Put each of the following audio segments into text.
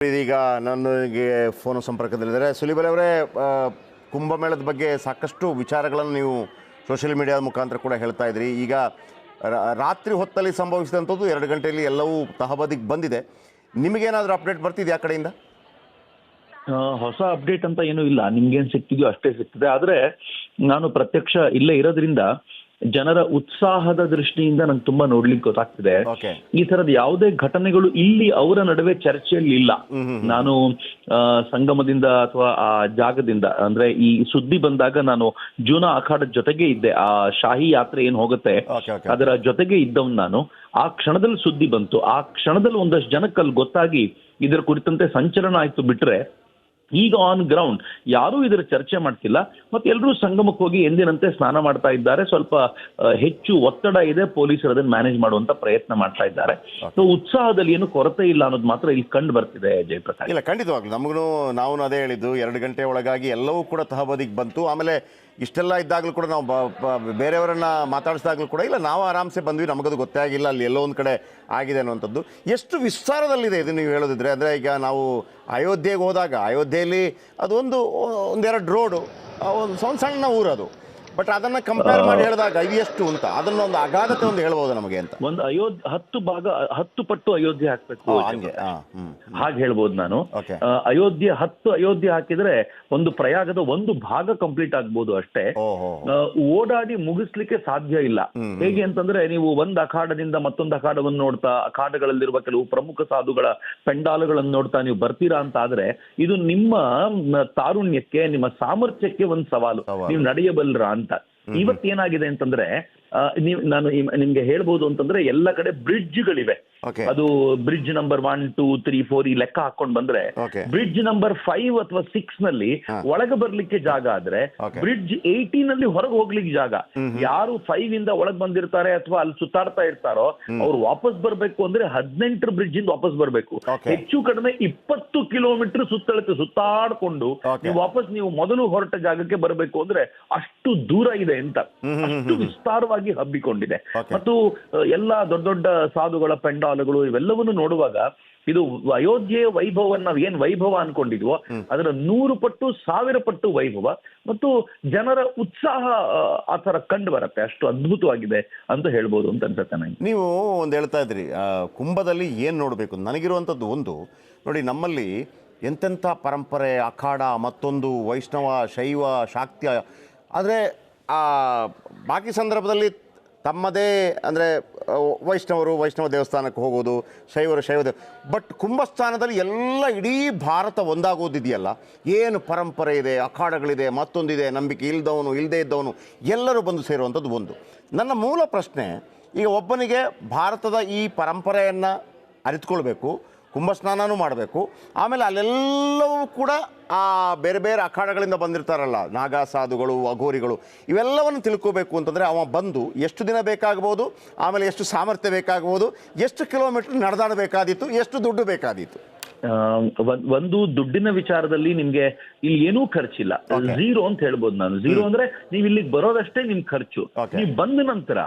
ಇದೀಗ ನನಗೆ ಫೋನ್ ಸಂಪರ್ಕದಲ್ಲಿದ್ದಾರೆ. ಸುಲಿಬೆಲೆ ಅವರೇ, ಕುಂಭಮೇಳದ ಬಗ್ಗೆ ಸಾಕಷ್ಟು ವಿಚಾರಗಳನ್ನು ನೀವು ಸೋಷಿಯಲ್ ಮೀಡಿಯಾದ ಮುಖಾಂತರ ಕೂಡ ಹೇಳ್ತಾ ಇದ್ರಿ. ಈಗ ರಾತ್ರಿ ಹೊತ್ತಲ್ಲಿ ಸಂಭವಿಸಿದಂಥದ್ದು 2 ಗಂಟೆಯಲ್ಲಿ ಎಲ್ಲವೂ ತಹಬದಿಗೆ ಬಂದಿದೆ. ನಿಮಗೇನಾದರೂ ಅಪ್ಡೇಟ್ ಬರ್ತಿದೆ ಆ ಕಡೆಯಿಂದ? ಹೊಸ ಅಪ್ಡೇಟ್ ಅಂತ ಏನೂ ಇಲ್ಲ. ನಿಮ್ಗೇನು ಸಿಗ್ತಿದೆಯೋ ಅಷ್ಟೇ ಸಿಗ್ತದೆ. ಆದರೆ ನಾನು ಪ್ರತ್ಯಕ್ಷ ಇಲ್ಲೇ ಇರೋದ್ರಿಂದ ಜನರ ಉತ್ಸಾಹದ ದೃಷ್ಟಿಯಿಂದ ನಂಗೆ ತುಂಬಾ ನೋಡ್ಲಿಕ್ಕೆ ಗೊತ್ತಾಗ್ತಿದೆ. ಈ ತರದ ಯಾವುದೇ ಘಟನೆಗಳು ಇಲ್ಲಿ ಅವರ ನಡುವೆ ಚರ್ಚೆಯಲ್ಲಿ ಇಲ್ಲ. ನಾನು ಸಂಗಮದಿಂದ ಅಥವಾ ಆ ಜಾಗದಿಂದ ಅಂದ್ರೆ ಈ ಸುದ್ದಿ ಬಂದಾಗ ನಾನು ಜೂನಾ ಅಖಾಡದ ಜೊತೆಗೆ ಇದ್ದೆ. ಆ ಶಾಹಿ ಯಾತ್ರೆ ಏನ್ ಹೋಗುತ್ತೆ ಅದರ ಜೊತೆಗೆ ಇದ್ದವನು ನಾನು. ಆ ಕ್ಷಣದಲ್ಲಿ ಸುದ್ದಿ ಬಂತು. ಆ ಕ್ಷಣದಲ್ಲಿ ಒಂದಷ್ಟು ಜನಕ್ಕೆ ಅಲ್ಲಿ ಗೊತ್ತಾಗಿ ಇದರ ಕುರಿತಂತೆ ಸಂಚಲನ ಆಯ್ತು. ಬಿಟ್ರೆ ಈಗ ಆನ್ ಗ್ರೌಂಡ್ ಯಾರೂ ಇದರ ಚರ್ಚೆ ಮಾಡ್ತಿಲ್ಲ. ಮತ್ತೆ ಎಲ್ಲರೂ ಸಂಗಮಕ್ಕೆ ಹೋಗಿ ಎಂದಿನಂತೆ ಸ್ನಾನ ಮಾಡ್ತಾ ಇದ್ದಾರೆ. ಸ್ವಲ್ಪ ಹೆಚ್ಚು ಒತ್ತಡ ಇದೆ, ಪೊಲೀಸರು ಅದನ್ನು ಮ್ಯಾನೇಜ್ ಮಾಡುವಂತ ಪ್ರಯತ್ನ ಮಾಡ್ತಾ ಇದ್ದಾರೆ. ಸೊ ಉತ್ಸಾಹದಲ್ಲಿ ಏನು ಕೊರತೆ ಇಲ್ಲ ಅನ್ನೋದು ಮಾತ್ರ ಇಲ್ಲಿ ಕಂಡು ಬರ್ತಿದೆ ಜಯಪ್ರಕಾಶ್. ಇಲ್ಲ, ಖಂಡಿತವಾಗ್ಲು ನಮಗೂ ನಾವು ಅದೇ ಹೇಳಿದ್ದು. 2 ಗಂಟೆ ಒಳಗಾಗಿ ಎಲ್ಲವೂ ಕೂಡ ತಹಬದಿಗೆ ಬಂತು. ಆಮೇಲೆ ಇಷ್ಟೆಲ್ಲ ಇದ್ದಾಗಲೂ ಕೂಡ ನಾವು ಬೇರೆಯವರನ್ನ ಮಾತಾಡಿಸಿದಾಗಲೂ ಕೂಡ ಇಲ್ಲ, ನಾವು ಆರಾಮ್ಸೆ ಬಂದ್ವಿ, ನಮಗದು ಗೊತ್ತೇ ಆಗಿಲ್ಲ ಅಲ್ಲಿ ಎಲ್ಲೋ ಒಂದು ಕಡೆ ಆಗಿದೆ ಅನ್ನುವಂಥದ್ದು. ಎಷ್ಟು ವಿಸ್ತಾರದಲ್ಲಿದೆ ಇದು ನೀವು ಹೇಳೋದಿದ್ರೆ? ಅಂದರೆ ಈಗ ನಾವು ಅಯೋಧ್ಯೆಗೆ ಹೋದಾಗ ಅಯೋಧ್ಯೆಯಲ್ಲಿ ಅದು ಒಂದೆರಡು ರೋಡು, ಒಂದು ಸಣ್ಣ ಊರು ಅದು. ಬಟ್ ಅದನ್ನ ಕಂಪೇರ್ ಮಾಡಿ ಹೇಳಿದಾಗ ಇದು ಎಷ್ಟು ಅಂತ ಅದನ್ನ ಒಂದು ಅಗಾಧತೆ ಒಂದು ಹೇಳ್ಬೋದು ನಮಗೆ ಅಂತ. ಒಂದು 10 ಪಟ್ಟು ಅಯೋಧ್ಯೆ ಹಾಕ್ಬೇಕು ಹಾಗೆ ಹೇಳ್ಬೋದು ನಾನು. ಅಯೋಧ್ಯೆ ಹಾಕಿದ್ರೆ ಒಂದು ಪ್ರಯಾಗದ ಒಂದು ಭಾಗ ಕಂಪ್ಲೀಟ್ ಆಗ್ಬೋದು ಅಷ್ಟೇ. ಓಡಾಡಿ ಮುಗಿಸ್ಲಿಕ್ಕೆ ಸಾಧ್ಯ ಇಲ್ಲ. ಹೇಗೆ ಅಂತಂದ್ರೆ ನೀವು ಒಂದು ಅಖಾಡದಿಂದ ಮತ್ತೊಂದು ಅಖಾಡವನ್ನು ನೋಡ್ತಾ, ಅಖಾಡಗಳಲ್ಲಿರುವ ಕೆಲವು ಪ್ರಮುಖ ಸಾಧುಗಳ ಪೆಂಡಾಲುಗಳನ್ನು ನೋಡ್ತಾ ನೀವು ಬರ್ತೀರಾ ಅಂತ ಆದ್ರೆ ಇದು ನಿಮ್ಮ ತಾರುಣ್ಯಕ್ಕೆ, ನಿಮ್ಮ ಸಾಮರ್ಥ್ಯಕ್ಕೆ ಒಂದು ಸವಾಲು. ನೀವು ನಡೆಯಬಲ್ರ ಅಂತ. ಇವತ್ತೇನಾಗಿದೆ ಅಂತಂದ್ರೆ ನಾನು ನಿಮ್ಗೆ ಹೇಳ್ಬೋದು ಅಂತಂದ್ರೆ ಎಲ್ಲ ಕಡೆ ಬ್ರಿಡ್ಜ್ಗಳಿವೆ. ಅದು ಬ್ರಿಡ್ಜ್ ನಂಬರ್ 1, 2, 3, 4 ಈ ಲೆಕ್ಕ ಹಾಕೊಂಡ್ ಬಂದ್ರೆ ಬ್ರಿಡ್ಜ್ ನಂಬರ್ 5 ಅಥವಾ 6 ನಲ್ಲಿ ಒಳಗೆ ಬರ್ಲಿಕ್ಕೆ ಜಾಗ ಆದ್ರೆ ಬ್ರಿಡ್ಜ್ 18 ನಲ್ಲಿ ಹೊರಗೆ ಹೋಗ್ಲಿಕ್ಕೆ ಜಾಗ. ಯಾರು 5 ಇಂದ ಒಳಗ್ ಬಂದಿರ್ತಾರೆ ಅಥವಾ ಅಲ್ಲಿ ಸುತ್ತಾಡ್ತಾ ಇರ್ತಾರೋ ಅವ್ರು ವಾಪಸ್ ಬರ್ಬೇಕು ಅಂದ್ರೆ 18 ಬ್ರಿಡ್ಜ್ ಇಂದ ವಾಪಸ್ ಬರ್ಬೇಕು. ಹೆಚ್ಚು ಕಡಿಮೆ 20 ಕಿಲೋಮೀಟರ್ ಸುತ್ತಾಡ್ಕೊಂಡು ನೀವು ಮೊದಲು ಹೊರಟ ಜಾಗಕ್ಕೆ ಬರಬೇಕು ಅಂದ್ರೆ ಅಷ್ಟು ದೂರ ಇದೆ ಅಂತ. ಅಷ್ಟು ವಿಸ್ತಾರವಾಗಿ ಹಬ್ಬಿಕೊಂಡಿದೆ. ಮತ್ತು ಎಲ್ಲ ದೊಡ್ಡ ದೊಡ್ಡ ಸಾಧುಗಳ ಪೆಂಡಾಲುಗಳು ಇವೆಲ್ಲವನ್ನು ನೋಡುವಾಗ ಇದು ಅಯೋಧ್ಯೆಯ ವೈಭವ, ನಾವು ಏನ್ ವೈಭವ ಅನ್ಕೊಂಡಿದ್ವೋ ಅದರ 100 ಪಟ್ಟು 1000 ಪಟ್ಟು ವೈಭವ ಮತ್ತು ಜನರ ಉತ್ಸಾಹ ಆ ತರ ಕಂಡು ಬರುತ್ತೆ. ಅಷ್ಟು ಅದ್ಭುತವಾಗಿದೆ ಅಂತ ಹೇಳ್ಬೋದು ಅಂತ ಅನ್ಸುತ್ತೆ ನನಗೆ. ನೀವು ಒಂದು ಹೇಳ್ತಾ ಇದ್ರಿ ಕುಂಭದಲ್ಲಿ ಏನ್ ನೋಡ್ಬೇಕು. ನನಗಿರುವಂಥದ್ದು ಒಂದು ನೋಡಿ, ನಮ್ಮಲ್ಲಿ ಎಂತೆಂಥ ಪರಂಪರೆ, ಅಖಾಡ, ಮತ್ತೊಂದು ವೈಷ್ಣವ, ಶೈವ, ಶಾಕ್ತ್ಯ. ಆದರೆ ಬಾಕಿ ಸಂದರ್ಭದಲ್ಲಿ ತಮ್ಮದೇ ಅಂದರೆ ವೈಷ್ಣವ ದೇವಸ್ಥಾನಕ್ಕೆ ಹೋಗೋದು, ಶೈವ ಬಟ್ ಕುಂಭಸ್ಥಾನದಲ್ಲಿ ಎಲ್ಲ ಇಡೀ ಭಾರತ ಒಂದಾಗೋದಿದೆಯಲ್ಲ, ಏನು ಪರಂಪರೆ ಇದೆ, ಅಖಾಡಗಳಿದೆ, ಮತ್ತೊಂದಿದೆ, ನಂಬಿಕೆ ಇಲ್ಲದೇ ಇದ್ದವನು ಎಲ್ಲರೂ ಬಂದು ಸೇರುವಂಥದ್ದು ಒಂದು. ನನ್ನ ಮೂಲ ಪ್ರಶ್ನೆ, ಈಗ ಒಬ್ಬನಿಗೆ ಭಾರತದ ಈ ಪರಂಪರೆಯನ್ನು ಅರಿತುಕೊಳ್ಬೇಕು, ಕುಂಭಸ್ನಾನನೂ ಮಾಡಬೇಕು, ಆಮೇಲೆ ಅಲ್ಲೆಲ್ಲವೂ ಕೂಡ ಆ ಬೇರೆ ಬೇರೆ ಅಖಾಡಗಳಿಂದ ಬಂದಿರ್ತಾರಲ್ಲ, ನಾಗಾ ಸಾಧುಗಳು, ಅಘೋರಿಗಳು, ಇವೆಲ್ಲವನ್ನು ತಿಳ್ಕೋಬೇಕು ಅಂತಂದರೆ ಅವ ಬಂದು ಎಷ್ಟು ದಿನ ಬೇಕಾಗ್ಬೋದು, ಆಮೇಲೆ ಎಷ್ಟು ಸಾಮರ್ಥ್ಯ ಬೇಕಾಗ್ಬೋದು, ಎಷ್ಟು ಕಿಲೋಮೀಟರ್ ನಡೆದಾಡಬೇಕಾದೀತು, ಎಷ್ಟು ದುಡ್ಡು ಬೇಕಾದೀತು? ಒಂದು ದುಡ್ಡಿನ ವಿಚಾರದಲ್ಲಿ ನಿಮ್ಗೆ ಇಲ್ಲಿ ಏನೂ ಖರ್ಚಿಲ್ಲ, ಝೀರೋ ಅಂತ ಹೇಳ್ಬೋದು ನಾನು. ಝೀರೋ ಅಂದ್ರೆ ನೀವು ಇಲ್ಲಿಗೆ ಬರೋದಷ್ಟೇ ನಿಮ್ ಖರ್ಚು. ನೀವು ಬಂದ ನಂತರ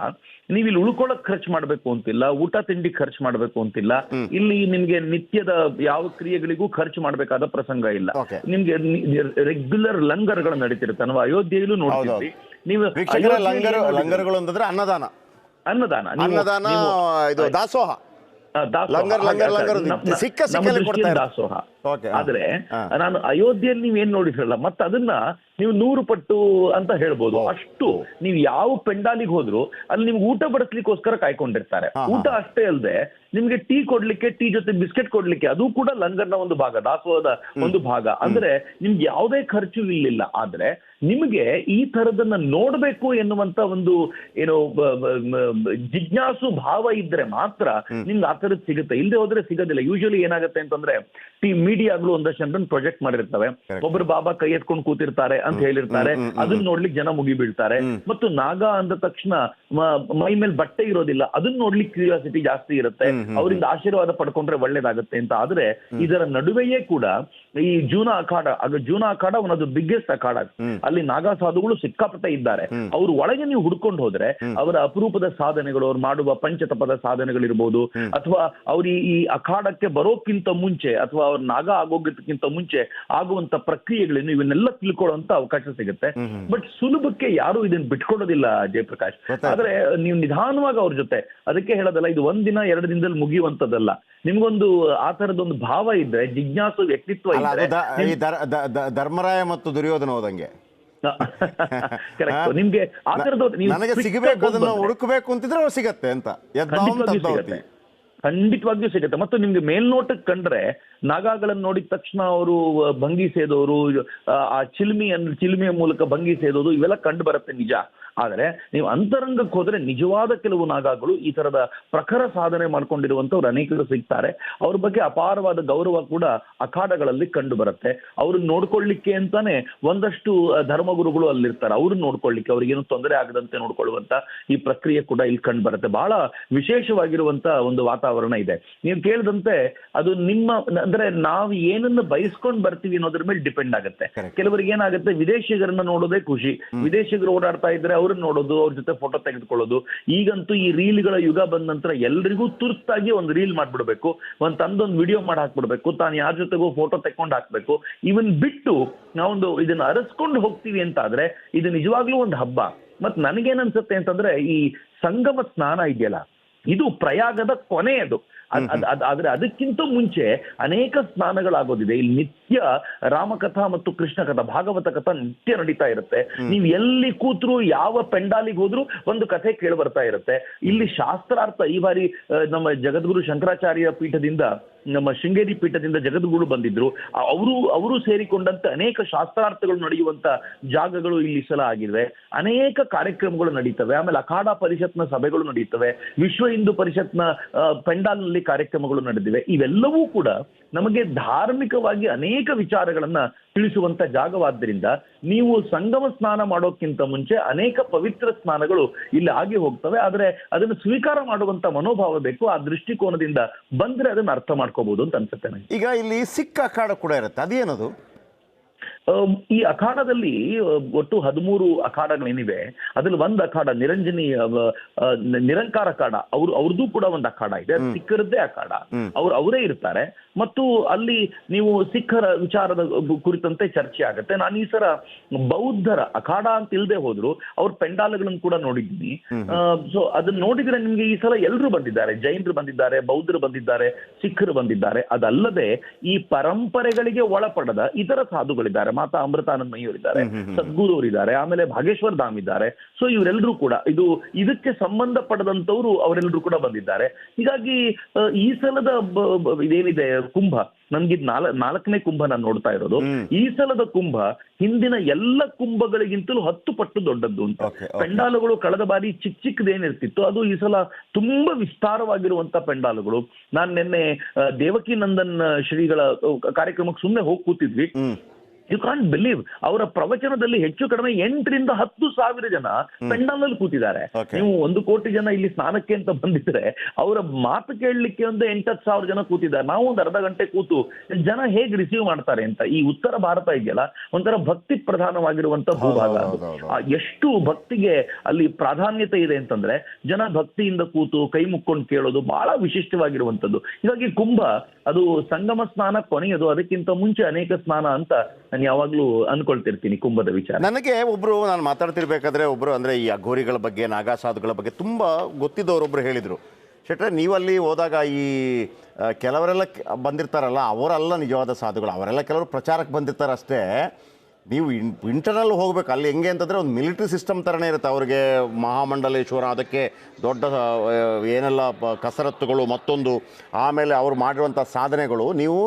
ನೀವು ಇಲ್ಲಿ ಉಳ್ಕೊಳಕ್ ಖರ್ಚು ಮಾಡ್ಬೇಕು ಅಂತಿಲ್ಲ, ಊಟ ತಿಂಡಿ ಖರ್ಚು ಮಾಡ್ಬೇಕು ಅಂತಿಲ್ಲ. ಇಲ್ಲಿ ನಿಮ್ಗೆ ನಿತ್ಯದ ಯಾವ ಕ್ರಿಯೆಗಳಿಗೂ ಖರ್ಚು ಮಾಡ್ಬೇಕಾದ ಪ್ರಸಂಗ ಇಲ್ಲ. ನಿಮ್ಗೆ ರೆಗ್ಯುಲರ್ ಲಂಗರ್ಗಳು ನಡೀತಿರುತ್ತೆ. ನಾವು ಅಯೋಧ್ಯೆಯಲ್ಲೂ ನೋಡ್ತೀವಿ. ನೀವು ಲಂಗರ್ಗಳು ಅಂತಂದ್ರೆ ಅನ್ನದಾನ, ಇದು ದಾಸೋಹ, ದಾಸೋಹ. ಆದ್ರೆ ನಾನು ಅಯೋಧ್ಯೆಯಲ್ಲಿ ನೀವೇನ್ ನೋಡಿರಲ್ಲ, ಮತ್ತೆ ಅದನ್ನ ನೀವು 100 ಪಟ್ಟು ಅಂತ ಹೇಳ್ಬೋದು. ಅಷ್ಟು ನೀವು ಯಾವ ಪೆಂಡಾಲಿಗೆ ಹೋದ್ರು ಅಲ್ಲಿ ನಿಮ್ಗೆ ಊಟ ಬಡಿಸ್ಲಿಕ್ಕೋಸ್ಕರ ಕಾಯ್ಕೊಂಡಿರ್ತಾರೆ. ಊಟ ಅಷ್ಟೇ ಅಲ್ಲದೆ ನಿಮ್ಗೆ ಟೀ ಕೊಡ್ಲಿಕ್ಕೆ, ಟೀ ಜೊತೆ ಬಿಸ್ಕೆಟ್ ಕೊಡ್ಲಿಕ್ಕೆ, ಅದು ಕೂಡ ಲಂಗರ್ನ ಒಂದು ಭಾಗ, ದಾಸೋಹದ ಒಂದು ಭಾಗ. ಅಂದ್ರೆ ನಿಮ್ಗೆ ಯಾವುದೇ ಖರ್ಚು ಇಲ್ಲಿಲ್ಲ. ಆದ್ರೆ ನಿಮಗೆ ಈ ತರದನ್ನ ನೋಡ್ಬೇಕು ಎನ್ನುವಂತ ಒಂದು ಏನೋ ಜಿಜ್ಞಾಸು ಭಾವ ಇದ್ರೆ ಮಾತ್ರ ನಿಮ್ಗೆ ಆ ತರದ್ ಸಿಗುತ್ತೆ. ಇಲ್ಲದೆ ಹೋದ್ರೆ ಸಿಗೋದಿಲ್ಲ. ಯೂಶಲಿ ಏನಾಗುತ್ತೆ ಅಂತಂದ್ರೆ ಮೀಡಿಯಾಗಳು ಒಂದಷ್ಟು ಜನರನ್ನ ಪ್ರೊಜೆಕ್ಟ್ ಮಾಡಿರ್ತವೆ. ಒಬ್ರು ಬಾಬಾ ಕೈ ಎತ್ಕೊಂಡು ಕೂತಿರ್ತಾರೆ ಅಂತ ಹೇಳಿರ್ತಾರೆ, ಅದನ್ನ ನೋಡ್ಲಿಕ್ಕೆ ಜನ ಮುಗಿ ಬೀಳ್ತಾರೆ. ಮತ್ತು ನಾಗ ಅಂದ ತಕ್ಷಣ ಮೈ ಮೇಲೆ ಬಟ್ಟೆ ಇರೋದಿಲ್ಲ, ಅದನ್ನ ನೋಡ್ಲಿಕ್ಕೆ ಕ್ಯೂರಿಯಾಸಿಟಿ ಜಾಸ್ತಿ ಇರುತ್ತೆ. ಅವರಿಂದ ಆಶೀರ್ವಾದ ಪಡ್ಕೊಂಡ್ರೆ ಒಳ್ಳೇದಾಗುತ್ತೆ ಅಂತ. ಆದ್ರೆ ಇದರ ನಡುವೆಯೇ ಕೂಡ ಈ ಜೂನಾ ಅಖಾಡ ಒನ್ ಆಫ್ ದ ಬಿಗ್ಗೆಸ್ಟ್ ಅಖಾಡ. ಅಲ್ಲಿ ನಾಗಾ ಸಾಧುಗಳು ಸಿಕ್ಕಾಪಟ್ಟೆ ಇದ್ದಾರೆ. ಅವ್ರ ಒಳಗೆ ನೀವು ಹುಡ್ಕೊಂಡು ಹೋದ್ರೆ ಅವರ ಅಪರೂಪದ ಸಾಧನೆಗಳು, ಅವ್ರು ಮಾಡುವ ಪಂಚತಪದ ಸಾಧನೆಗಳಿರ್ಬೋದು, ಅಥವಾ ಅವ್ರ ಈ ಅಖಾಡಕ್ಕೆ ಬರೋಕ್ಕಿಂತ ಮುಂಚೆ ಅಥವಾ ಅವ್ರ ನಾಗ ಆಗೋಗೋದಕ್ಕಿಂತ ಮುಂಚೆ ಆಗುವಂತ ಪ್ರಕ್ರಿಯೆಗಳೇನು, ಇವನ್ನೆಲ್ಲ ತಿಳ್ಕೊಳ್ಳುವಂತ ಅವಕಾಶ ಸಿಗುತ್ತೆ. ಬಟ್ ಸುಲಭಕ್ಕೆ ಯಾರು ಇದನ್ನ ಬಿಟ್ಕೊಡೋದಿಲ್ಲ ಜಯಪ್ರಕಾಶ್. ಆದ್ರೆ ನೀವು ನಿಧಾನವಾಗಿ ಅವ್ರ ಜೊತೆ, ಅದಕ್ಕೆ ಹೇಳೋದಲ್ಲ ಇದು ಒಂದಿನ 2 ದಿನದಲ್ಲಿ ಮುಗಿಯುವಂತದ್ದಲ್ಲ. ನಿಮ್ಗೊಂದು ಆ ತರದೊಂದು ಭಾವ ಇದ್ರೆ, ಜಿಜ್ಞಾಸು ವ್ಯಕ್ತಿತ್ವ ಇದ್ರೆ, ಧರ್ಮರಾಯ ಮತ್ತು ದುರ್ಯೋಧನ ಹೋದಂಗೆ ಕರೆಕ್ಟ್, ನಿಮ್ಗೆ ಆ ತರದ ನನಗೆ ಸಿಗಬೇಕು, ಅದನ್ನ ಹುಡುಕಬೇಕು ಅಂತಿದ್ರೆ ಸಿಗತ್ತೆ ಅಂತ ಖಂಡಿತವಾಗಿಯೂ ಸಿಗುತ್ತೆ. ಮತ್ತು ನಿಮ್ಗೆ ಮೇಲ್ನೋಟಕ್ಕೆ ಕಂಡ್ರೆ ನಾಗಾಗಳನ್ನು ನೋಡಿದ ತಕ್ಷಣ ಅವರು ಭಂಗಿ ಸೇದೋರು, ಆ ಚಿಲ್ಮೆಯ ಮೂಲಕ ಭಂಗಿ ಸೇದೋದು ಇವೆಲ್ಲ ಕಂಡು ಬರುತ್ತೆ ನಿಜ. ಆದರೆ ನೀವು ಅಂತರಂಗಕ್ಕೆ ಹೋದ್ರೆ ನಿಜವಾದ ಕೆಲವು ನಾಗಾಗಳು ಈ ತರದ ಪ್ರಖರ ಸಾಧನೆ ಮಾಡ್ಕೊಂಡಿರುವಂತವ್ರು ಅನೇಕರು ಸಿಗ್ತಾರೆ. ಅವ್ರ ಬಗ್ಗೆ ಅಪಾರವಾದ ಗೌರವ ಕೂಡ ಅಖಾಡಗಳಲ್ಲಿ ಕಂಡು ಬರುತ್ತೆ. ಅವ್ರನ್ನ ನೋಡ್ಕೊಳ್ಳಿಕ್ಕೆ ಅಂತಾನೆ ಒಂದಷ್ಟು ಧರ್ಮಗುರುಗಳು ಅಲ್ಲಿರ್ತಾರೆ. ಅವ್ರನ್ನ ನೋಡ್ಕೊಳ್ಳಿಕ್ಕೆ, ಅವ್ರಿಗೇನು ತೊಂದರೆ ಆಗದಂತೆ ನೋಡ್ಕೊಳ್ಳುವಂತ ಈ ಪ್ರಕ್ರಿಯೆ ಕೂಡ ಇಲ್ಲಿ ಕಂಡು ಬರುತ್ತೆ. ಬಹಳ ವಿಶೇಷವಾಗಿರುವಂತ ಒಂದು ವಾತಾವರಣ ಇದೆ. ನೀವು ಕೇಳಿದಂತೆ ಅದು ನಿಮ್ಮ, ಅಂದ್ರೆ ನಾವು ಏನನ್ನ ಬಯಸ್ಕೊಂಡ್ ಬರ್ತೀವಿ ಅನ್ನೋದ್ರ ಮೇಲೆ ಡಿಪೆಂಡ್ ಆಗುತ್ತೆ. ಕೆಲವರಿಗೆ ಏನಾಗುತ್ತೆ, ವಿದೇಶಿಗರನ್ನ ನೋಡೋದೇ ಖುಷಿ, ವಿದೇಶಿಗರು ಓಡಾಡ್ತಾ ಇದ್ರೆ ಅವ್ರನ್ನ ನೋಡೋದು, ಅವ್ರ ಜೊತೆ ಫೋಟೋ ತೆಗೆದುಕೊಳ್ಳೋದು. ಈಗಂತೂ ಈ ರೀಲ್ಗಳ ಯುಗ ಬಂದ ನಂತರ ಎಲ್ರಿಗೂ ತುರ್ತಾಗಿ ಒಂದು ರೀಲ್ ಮಾಡ್ಬಿಡ್ಬೇಕು, ತಂದೊಂದು ವಿಡಿಯೋ ಮಾಡಿ ಹಾಕ್ಬಿಡ್ಬೇಕು, ತಾನು ಯಾರ ಜೊತೆಗೂ ಫೋಟೋ ತೆಕ್ಕೊಂಡು ಹಾಕ್ಬೇಕು. ಇವನ್ ಬಿಟ್ಟು ನಾವೊಂದು ಇದನ್ನ ಅರಸ್ಕೊಂಡು ಹೋಗ್ತೀವಿ ಅಂತ ಆದ್ರೆ ಇದು ನಿಜವಾಗ್ಲೂ ಒಂದು ಹಬ್ಬ. ಮತ್ ನನಗೇನನ್ಸುತ್ತೆ ಅಂತಂದ್ರೆ, ಈ ಸಂಗಮ ಸ್ನಾನ ಇದೆಯಲ್ಲ, ಇದು ಪ್ರಯಾಗದ ಕೊನೆಯದು. ಆದ್ರೆ ಅದಕ್ಕಿಂತ ಮುಂಚೆ ಅನೇಕ ಸ್ನಾನಗಳಾಗೋದಿದೆ. ಇಲ್ಲಿ ನಿತ್ಯ ರಾಮಕಥಾ ಮತ್ತು ಕೃಷ್ಣ ಕಥಾ, ಭಾಗವತ ಕಥಾ ನಿತ್ಯ ನಡೀತಾ ಇರುತ್ತೆ. ನೀವು ಎಲ್ಲಿ ಕೂತ್ರು, ಯಾವ ಪೆಂಡಾಲಿಗೆ ಹೋದ್ರು ಒಂದು ಕಥೆ ಕೇಳಿ ಬರ್ತಾ ಇರುತ್ತೆ. ಇಲ್ಲಿ ಶಾಸ್ತ್ರಾರ್ಥ, ಈ ಬಾರಿ ನಮ್ಮ ಜಗದ್ಗುರು ಶಂಕರಾಚಾರ್ಯ ಪೀಠದಿಂದ, ನಮ್ಮ ಶೃಂಗೇರಿ ಪೀಠದಿಂದ ಜಗದ್ಗುರು ಬಂದಿದ್ರು. ಅವರು ಸೇರಿಕೊಂಡಂತೆ ಅನೇಕ ಶಾಸ್ತ್ರಾರ್ಥಗಳು ನಡೆಯುವಂತ ಜಾಗಗಳು ಇಲ್ಲಿ ಸಲ ಆಗಿವೆ. ಅನೇಕ ಕಾರ್ಯಕ್ರಮಗಳು ನಡೀತವೆ. ಆಮೇಲೆ ಅಖಾಡ ಪರಿಷತ್ನ ಸಭೆಗಳು ನಡೀತವೆ. ವಿಶ್ವ ಹಿಂದೂ ಪರಿಷತ್ನ ಪೆಂಡಾಲ್ನಲ್ಲಿ ಕಾರ್ಯಕ್ರಮಗಳು ನಡೆದಿವೆ. ಇವೆಲ್ಲವೂ ಕೂಡ ನಮಗೆ ಧಾರ್ಮಿಕವಾಗಿ ಅನೇಕ ವಿಚಾರಗಳನ್ನ ತಿಳಿಸುವಂತ ಜಾಗವಾದ್ದರಿಂದ ನೀವು ಸಂಗಮ ಸ್ನಾನ ಮಾಡೋಕ್ಕಿಂತ ಮುಂಚೆ ಅನೇಕ ಪವಿತ್ರ ಸ್ನಾನಗಳು ಇಲ್ಲಿ ಆಗಿ ಹೋಗ್ತವೆ. ಆದ್ರೆ ಅದನ್ನು ಸ್ವೀಕಾರ ಮಾಡುವಂತ ಮನೋಭಾವ ಬೇಕು. ಆ ದೃಷ್ಟಿಕೋನದಿಂದ ಬಂದ್ರೆ ಅದನ್ನ ಅರ್ಥ ಮಾಡ್ಕೋಬಹುದು ಅಂತ ಅನ್ಸುತ್ತೆ ನನಗೆ. ಈಗ ಇಲ್ಲಿ ಸಿಕ್ಕ ಅಖಾಡ ಕೂಡ ಇರುತ್ತೆ, ಅದೇನದು? ಈ ಅಖಾಡದಲ್ಲಿ ಒಟ್ಟು 13 ಅಖಾಡಗಳೇನಿವೆ. ಅದ್ರಲ್ಲಿ ಒಂದು ಅಖಾಡ ನಿರಂಜನಿ ನಿರಂಕಾರ ಅಖಾಡ, ಅವ್ರದ್ದು ಕೂಡ ಒಂದು ಅಖಾಡ ಇದೆ. ಸಿಖ್ಖರದ್ದೇ ಅಖಾಡ, ಅವರೇ ಇರ್ತಾರೆ. ಮತ್ತು ಅಲ್ಲಿ ನೀವು ಸಿಖ್ಖರ ವಿಚಾರದ ಕುರಿತಂತೆ ಚರ್ಚೆ ಆಗುತ್ತೆ. ನಾನು ಈ ಸಲ ಬೌದ್ಧರ ಅಖಾಡ ಅಂತ ಇಲ್ಲದೆ ಹೋದ್ರು ಅವ್ರ ಪೆಂಡಾಲಗಳನ್ನು ಕೂಡ ನೋಡಿದ್ದೀನಿ. ಸೊ ಅದನ್ನ ನೋಡಿದ್ರೆ ನಿಮ್ಗೆ ಈ ಸಲ ಎಲ್ಲರೂ ಬಂದಿದ್ದಾರೆ. ಜೈನರು ಬಂದಿದ್ದಾರೆ, ಬೌದ್ಧರು ಬಂದಿದ್ದಾರೆ, ಸಿಖ್ಖರು ಬಂದಿದ್ದಾರೆ. ಅದಲ್ಲದೆ ಈ ಪರಂಪರೆಗಳಿಗೆ ಒಳಪಡದ ಇತರ ಸಾಧುಗಳಿದ್ದಾರೆ. ಮಾತಾ ಅಮೃತಾನಂದಮಯಿಯವರಿದ್ದಾರೆ, ಸದ್ಗುರು ಅವರಿದ್ದಾರೆ, ಆಮೇಲೆ ಭಾಗೇಶ್ವರ್ ಧಾಮ್ ಇದ್ದಾರೆ. ಸೊ ಇವರೆಲ್ಲರೂ ಕೂಡ ಇದಕ್ಕೆ ಸಂಬಂಧಪಡದಂತವ್ರು ಅವರೆಲ್ಲರೂ ಕೂಡ ಬಂದಿದ್ದಾರೆ. ಹೀಗಾಗಿ ಈ ಸಲದ ಇದೇನಿದೆ ಕುಂಭ, ನನ್ಗಿದ್ 4ನೇ ಕುಂಭ ನಾನು ನೋಡ್ತಾ ಇರೋದು. ಈ ಸಲದ ಕುಂಭ ಹಿಂದಿನ ಎಲ್ಲ ಕುಂಭಗಳಿಗಿಂತಲೂ 10 ಪಟ್ಟು ದೊಡ್ಡದ್ದು ಅಂತ. ಪೆಂಡಾಲುಗಳು ಕಳೆದ ಬಾರಿ ಚಿಕ್ಕದೇನಿರ್ತಿತ್ತು, ಅದು ಈ ಸಲ ತುಂಬಾ ವಿಸ್ತಾರವಾಗಿರುವಂತ ಪೆಂಡಾಲುಗಳು. ನಾನು ನಿನ್ನೆ ದೇವಕಿ ನಂದನ್ ಶ್ರೀಗಳ ಕಾರ್ಯಕ್ರಮಕ್ಕೆ ಸುಮ್ಮನೆ ಹೋಗಿ ಕೂತಿದ್ವಿ. ಯು ಕಾಂಟ್ ಬಿಲೀವ್, ಅವರ ಪ್ರವಚನದಲ್ಲಿ ಹೆಚ್ಚು ಕಡಿಮೆ 8,000 ರಿಂದ 10,000 ಜನ ಪೆಂಡಾಲಲ್ಲಿ ಕೂತಿದ್ದಾರೆ. ನೀವು 1 ಕೋಟಿ ಜನ ಇಲ್ಲಿ ಸ್ನಾನಕ್ಕೆ ಅಂತ ಬಂದಿದ್ರೆ ಅವರ ಮಾತು ಕೇಳಲಿಕ್ಕೆ ಒಂದು 8,000 ಜನ ಕೂತಿದ್ದಾರೆ. ನಾವು ಒಂದು ಅರ್ಧ ಗಂಟೆ ಕೂತು ಜನ ಹೇಗೆ ರಿಸೀವ್ ಮಾಡ್ತಾರೆ ಅಂತ. ಈ ಉತ್ತರ ಭಾರತ ಇದೆಯಲ್ಲ, ಒಂಥರ ಭಕ್ತಿ ಪ್ರಧಾನವಾಗಿರುವಂತ ಭೂಭಾಗ. ಎಷ್ಟು ಭಕ್ತಿಗೆ ಅಲ್ಲಿ ಪ್ರಾಧಾನ್ಯತೆ ಇದೆ ಅಂತಂದ್ರೆ, ಜನ ಭಕ್ತಿಯಿಂದ ಕೂತು ಕೈ ಮುಕ್ಕೊಂಡು ಕೇಳೋದು ಬಹಳ ವಿಶಿಷ್ಟವಾಗಿರುವಂತದ್ದು. ಹೀಗಾಗಿ ಕುಂಭ ಅದು ಸಂಗಮ ಸ್ನಾನ ಕೊನೆಯದು, ಅದಕ್ಕಿಂತ ಮುಂಚೆ ಅನೇಕ ಸ್ನಾನ ಅಂತ ನಾನು ಯಾವಾಗ್ಲೂ ಅನ್ಕೊಳ್ತಿರ್ತೀನಿ ಕುಂಭದ ವಿಚಾರ. ನನಗೆ ನಾನು ಮಾತಾಡ್ತಿರ್ಬೇಕಾದ್ರೆ ಒಬ್ರು, ಅಂದ್ರೆ ಈ ಅಘೋರಿಗಳ ಬಗ್ಗೆ, ನಾಗಾ ಸಾಧುಗಳ ಬಗ್ಗೆ ತುಂಬಾ ಗೊತ್ತಿದ್ದವರೊಬ್ರು ಹೇಳಿದ್ರು, ಶೆಟ್ರೆ ನೀವಲ್ಲಿ ಹೋದಾಗ ಈ ಕೆಲವರೆಲ್ಲ ಬಂದಿರ್ತಾರಲ್ಲ, ಅವರೆಲ್ಲ ನಿಜವಾದ ಸಾಧುಗಳು, ಅವರೆಲ್ಲ ಕೆಲವರು ಪ್ರಚಾರಕ್ಕೆ ಬಂದಿರ್ತಾರೆ ಅಷ್ಟೇ. ನೀವು ಇಂಟರ್ನಲ್ ಹೋಗ್ಬೇಕು. ಅಲ್ಲಿ ಹೆಂಗೆ ಅಂತಂದರೆ ಒಂದು ಮಿಲಿಟರಿ ಸಿಸ್ಟಮ್ ಥರನೇ ಇರುತ್ತೆ. ಅವ್ರಿಗೆ ಮಹಾಮಂಡಲೇಶ್ವರ, ಅದಕ್ಕೆ ದೊಡ್ಡ ಏನೆಲ್ಲ ಕಸರತ್ತುಗಳು, ಮತ್ತೊಂದು ಆಮೇಲೆ ಅವ್ರು ಮಾಡಿರುವಂಥ ಸಾಧನೆಗಳು. ನೀವು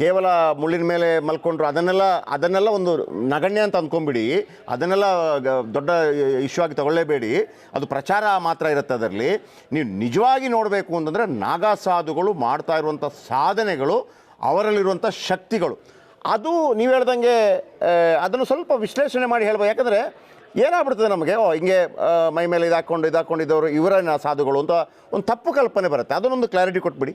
ಕೇವಲ ಮುಳ್ಳಿನ ಮೇಲೆ ಮಲ್ಕೊಂಡ್ರು ಅದನ್ನೆಲ್ಲ ಒಂದು ನಗಣ್ಯ ಅಂತ ಅಂದ್ಕೊಂಬಿಡಿ. ಅದನ್ನೆಲ್ಲ ದೊಡ್ಡ ಇಶ್ಯೂ ಆಗಿ ತಗೊಳ್ಳೇಬೇಡಿ. ಅದು ಪ್ರಚಾರ ಮಾತ್ರ ಇರುತ್ತೆ. ಅದರಲ್ಲಿ ನೀವು ನಿಜವಾಗಿ ನೋಡಬೇಕು ಅಂತಂದರೆ ನಾಗಾ ಸಾಧುಗಳು ಮಾಡ್ತಾ ಇರುವಂಥ ಸಾಧನೆಗಳು, ಅವರಲ್ಲಿರುವಂಥ ಶಕ್ತಿಗಳು, ಅದು ನೀವು ಹೇಳ್ದಂಗೆ ಅದನ್ನು ಸ್ವಲ್ಪ ವಿಶ್ಲೇಷಣೆ ಮಾಡಿ ಹೇಳ್ಬೋದು. ಯಾಕಂದರೆ ಏನಾಗ್ಬಿಡ್ತದೆ ನಮಗೆ, ಹಿಂಗೆ ಮೈ ಮೇಲೆ ಇದಾಕೊಂಡಿದ್ದವರು ಇವರ ಸಾಧುಗಳು ಅಂತ ಒಂದು ತಪ್ಪು ಕಲ್ಪನೆ ಬರುತ್ತೆ. ಅದನ್ನೊಂದು ಕ್ಲಾರಿಟಿ ಕೊಟ್ಬಿಡಿ.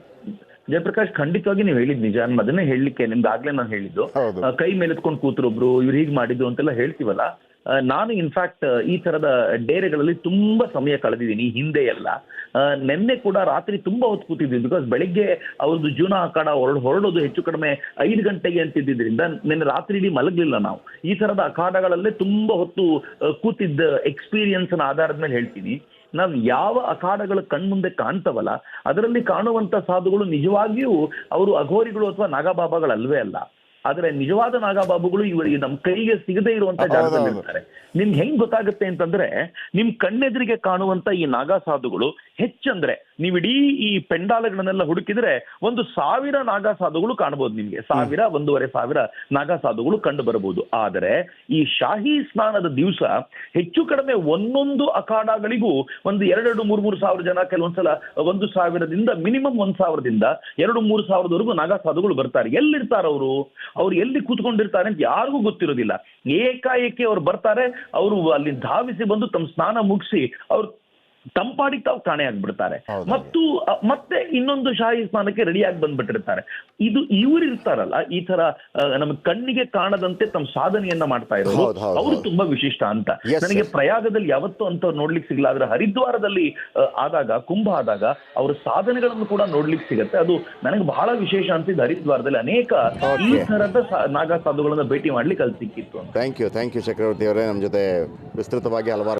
ಜಯಪ್ರಕಾಶ್, ಖಂಡಿತವಾಗಿ ನೀವು ಹೇಳಿದ್ ನಿಜ. ಅದನ್ನೇ ಹೇಳಲಿಕ್ಕೆ ನಿಮ್ಗೆ ಆಗ್ಲೇ ನಾನು ಹೇಳಿದ್ದು, ಕೈ ಮೇಲೆತ್ಕೊಂಡು ಕೂತರೊಬ್ರು, ಇವ್ರು ಹೀಗೆ ಮಾಡಿದ್ದು ಅಂತೆಲ್ಲ ಹೇಳ್ತೀವಲ್ಲ, ನಾನು ಇನ್ಫ್ಯಾಕ್ಟ್ ಈ ತರದ ಡೇರೆಗಳಲ್ಲಿ ತುಂಬಾ ಸಮಯ ಕಳೆದಿದ್ದೀನಿ ಹಿಂದೆ ಎಲ್ಲ. ನಿನ್ನೆ ಕೂಡ ರಾತ್ರಿ ತುಂಬಾ ಹೊತ್ತು ಕೂತಿದ್ದೀನಿ, ಬಿಕಾಸ್ ಬೆಳಿಗ್ಗೆ ಅವ್ರದ್ದು ಜೂನ ಅಖಾಡ ಹೊರಡೋದು ಹೆಚ್ಚು ಕಡಿಮೆ 5 ಗಂಟೆಗೆ ಅಂತಿದ್ದರಿಂದ ನಿನ್ನೆ ರಾತ್ರಿ ಇಡೀ ಮಲಗಲಿಲ್ಲ ನಾವು. ಈ ತರದ ಅಖಾಡಗಳಲ್ಲೇ ತುಂಬಾ ಹೊತ್ತು ಕೂತಿದ್ದ ಎಕ್ಸ್ಪೀರಿಯನ್ಸ್ ಆಧಾರದ ಮೇಲೆ ಹೇಳ್ತೀನಿ. ನಾವು ಯಾವ ಅಖಾಡಗಳ ಕಣ್ಮುಂದೆ ಕಾಣ್ತವಲ್ಲ ಅದರಲ್ಲಿ ಕಾಣುವಂತ ಸಾಧುಗಳು ನಿಜವಾಗಿಯೂ ಅವರು ಅಘೋರಿಗಳು ಅಥವಾ ನಾಗಬಾಬಾಗಳಲ್ವೇ ಅಲ್ಲ. ಆದ್ರೆ ನಿಜವಾದ ನಾಗಬಾಬುಗಳು ಇವರು ನಮ್ಮ ಕೈಗೆ ಸಿಗದೇ ಇರುವಂತ ಜಾಗದಲ್ಲಿ ಇರ್ತಾರೆ. ನಿಮ್ಗೆ ಹೆಂಗ್ ಗೊತ್ತಾಗುತ್ತೆ ಅಂತಂದ್ರೆ, ನಿಮ್ ಕಣ್ಣೆದುರಿಗೆ ಕಾಣುವಂತ ಈ ನಾಗಾ ಸಾಧುಗಳು ಹೆಚ್ಚಂದ್ರೆ ನೀವಿಡೀ ಈ ಪೆಂಡಾಲಗಳನ್ನೆಲ್ಲ ಹುಡುಕಿದ್ರೆ 1,000 ನಾಗಾ ಸಾಧುಗಳು ಕಾಣಬಹುದು. ನಿಮ್ಗೆ 1,000-1,500 ನಾಗಾ ಸಾಧುಗಳು ಕಂಡು ಬರಬಹುದು. ಆದರೆ ಈ ಶಾಹಿ ಸ್ನಾನದ ದಿವಸ ಹೆಚ್ಚು ಕಡಿಮೆ ಒಂದೊಂದು ಅಖಾಡಗಳಿಗೂ 2-3 ಸಾವಿರ ಜನ, ಕೆಲವೊಂದ್ಸಲ 1,000ದಿಂದ ಮಿನಿಮಮ್ 1,000ದಿಂದ 2-3 ಸಾವಿರದವರೆಗೂ ನಾಗಾ ಸಾಧುಗಳು ಬರ್ತಾರೆ. ಎಲ್ಲಿರ್ತಾರೆ ಅವ್ರು ಎಲ್ಲಿ ಕೂತ್ಕೊಂಡಿರ್ತಾರೆ ಅಂತ ಯಾರಿಗೂ ಗೊತ್ತಿರೋದಿಲ್ಲ. ಏಕಾಏಕಿ ಅವ್ರು ಬರ್ತಾರೆ, ಅವರು ಅಲ್ಲಿ ಧಾವಿಸಿ ಬಂದು ತಮ್ಮ ಸ್ನಾನ ಮುಗಿಸಿ ಅವ್ರು ತಂಪಾಡಿಗೆ ತಾವು ಕಾಣೆ ಆಗ್ಬಿಡ್ತಾರೆ. ಮತ್ತೆ ಇನ್ನೊಂದು ಶಾಹಿ ಸ್ನಾನಕ್ಕೆ ರೆಡಿಯಾಗಿ ಬಂದ್ಬಿಟ್ಟಿರ್ತಾರೆ. ಇವ್ರು ಇರ್ತಾರಲ್ಲ, ಈ ತರ ನಮ್ಮ ಕಣ್ಣಿಗೆ ಕಾಣದಂತೆ ತಮ್ಮ ಸಾಧನೆಯನ್ನ ಮಾಡ್ತಾ ಇರೋರು, ಅವರು ತುಂಬಾ ವಿಶಿಷ್ಟ ಅಂತ. ನನಗೆ ಪ್ರಯಾಗದಲ್ಲಿ ಯಾವತ್ತೂ ಅಂತ ನೋಡ್ಲಿಕ್ಕೆ ಸಿಗಲ್ಲ, ಆದ್ರೆ ಹರಿದ್ವಾರದಲ್ಲಿ ಆದಾಗ, ಕುಂಭ ಆದಾಗ ಅವ್ರ ಸಾಧನೆಗಳನ್ನು ಕೂಡ ನೋಡ್ಲಿಕ್ಕೆ ಸಿಗತ್ತೆ. ಅದು ನನಗೆ ಬಹಳ ವಿಶೇಷ ಅನ್ಸಿದ್ದು. ಹರಿದ್ವಾರದಲ್ಲಿ ಅನೇಕ ಈ ತರದ ನಾಗಾ ಸಾಧುಗಳನ್ನ ಭೇಟಿ ಮಾಡ್ಲಿಕ್ಕೆ ಅಲ್ಲಿ ಸಿಕ್ಕಿತ್ತು. ಥ್ಯಾಂಕ್ ಯು ಚಕ್ರವರ್ತಿ ಅವರೇ, ನಮ್ಮ ಜೊತೆ ವಿಸ್ತೃತವಾಗಿ ಹಲವಾರು